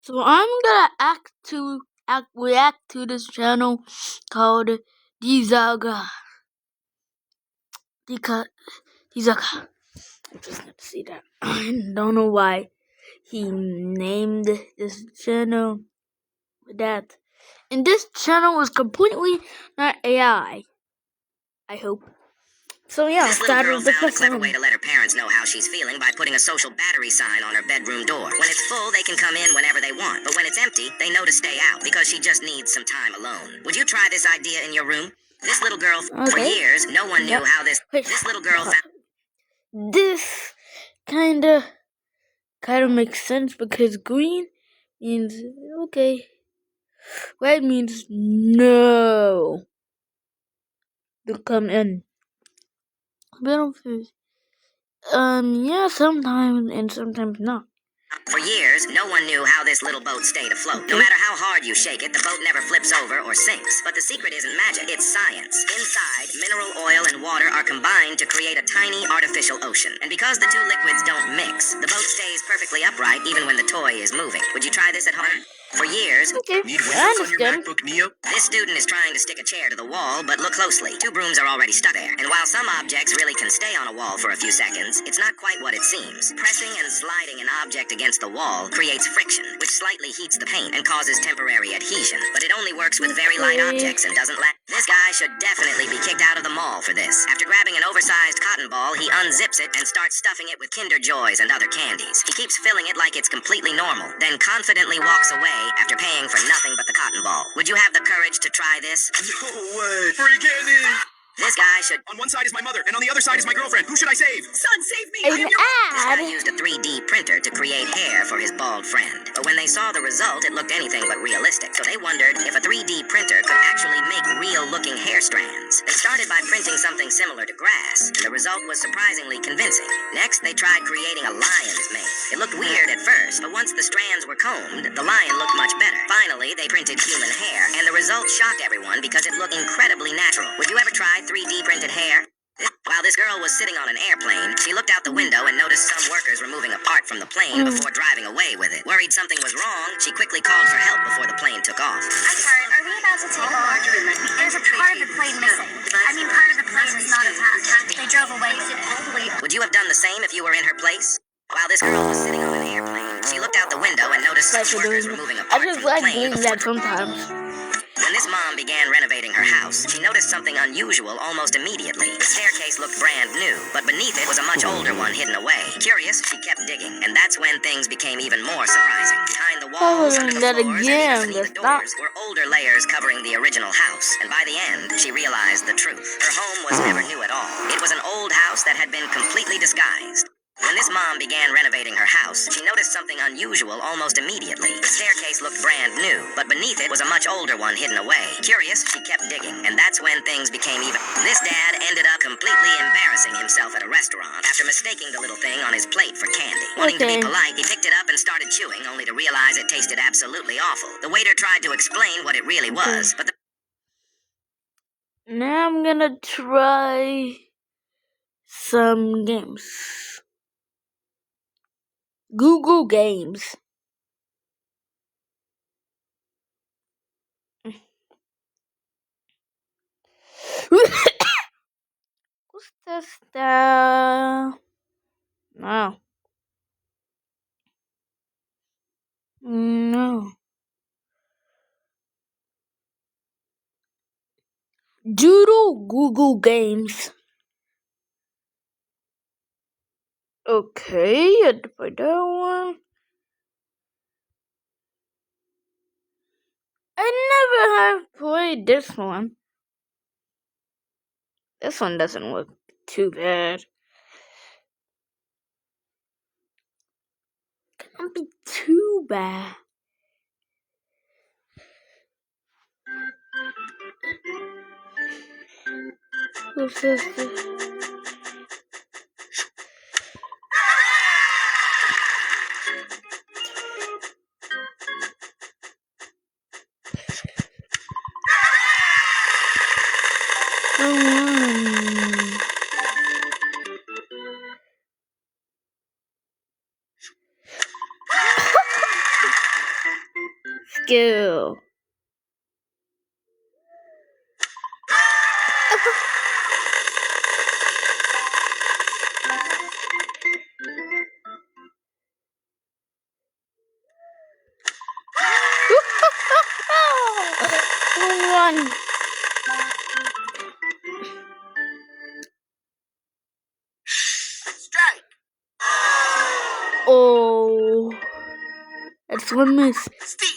So I'm gonna react to this channel called Dizaga. Dizaga. I'm just gonna see that. I don't know why he named this channel that. And this channel was completely not AI. I hope. So yeah, this little girl found a clever way to let her parents know how she's feeling by putting a social battery sign on her bedroom door. When it's full, they can come in whenever they want, but when it's empty, they know to stay out because she just needs some time alone. Would you try this idea in your room? This little girl, for years, no one knew how this little girl found... This kind of makes sense because green means okay, red means no to come in. Yeah, sometimes and sometimes not. For years, no one knew how this little boat stayed afloat. No matter how hard you shake it, the boat never flips over or sinks. But the secret isn't magic, it's science. Inside, mineral oil and water are combined to create a tiny artificial ocean. And because the two liquids don't mix, the boat stays perfectly upright even when the toy is moving. Would you try this at home? For years, Need Windows on your MacBook Neo? This student is trying to stick a chair to the wall, but look closely. Two brooms are already stuck there. And while some objects really can stay on a wall for a few seconds, it's not quite what it seems. Pressing and sliding an object against the wall creates friction, which slightly heats the paint and causes temporary adhesion. But it only works with very light objects and doesn't last. This guy should definitely be kicked out of the mall for this. After grabbing an oversized cotton ball, he unzips it and starts stuffing it with Kinder Joys and other candies. He keeps filling it like it's completely normal, then confidently walks away after paying for nothing but the cotton ball. Would you have the courage to try this? No way! Free candy! This guy should... On one side is my mother, and on the other side is my girlfriend. Who should I save? Son, save me! An This guy ad. used a 3D printer to create hair for his bald friend. But when they saw the result, it looked anything but realistic. So they wondered if a 3D printer could actually make real-looking hair strands. They started by printing something similar to grass, and the result was surprisingly convincing. Next, they tried creating a lion's mane. It looked weird at first, but once the strands were combed, the lion looked much better. Finally, they printed human hair, and the result shocked everyone because it looked incredibly natural. Would you ever try 3D printed hair? While this girl was sitting on an airplane, she looked out the window and noticed some workers removing a part from the plane before driving away with it. Worried something was wrong, she quickly called for help before the plane took off. I'm sorry, are we about to take off? There's a part of the plane missing. Part of the plane is not attached. They drove away with it. Would you have done the same if you were in her place? While this girl was sitting on an airplane, she looked out the window and noticed some workers removing a part I just from the like plane doing before... that sometimes. When this mom began renovating her house, she noticed something unusual almost immediately. The staircase looked brand new, but beneath it was a much older one hidden away. Curious, she kept digging, and that's when things became even more surprising. Behind the walls, under the floors, and even beneath the doors were older layers covering the original house. And by the end, she realized the truth. Her home was never new at all. It was an old house that had been completely disguised. When this mom began renovating her house, she noticed something unusual almost immediately. The staircase looked brand new, but beneath it was a much older one hidden away. Curious, she kept digging, and that's when things became even. This dad ended up completely embarrassing himself at a restaurant after mistaking the little thing on his plate for candy. Wanting to be polite, he picked it up and started chewing, only to realize it tasted absolutely awful. The waiter tried to explain what it really was, but Now I'm gonna try some games. Google Games. What's this? No. No. Doodle Google Games. Okay, I had to find that one. I never have played this one. This one doesn't look too bad. Can't be too bad. What's this? skill. Run. Strike. Oh, that's one miss. Steve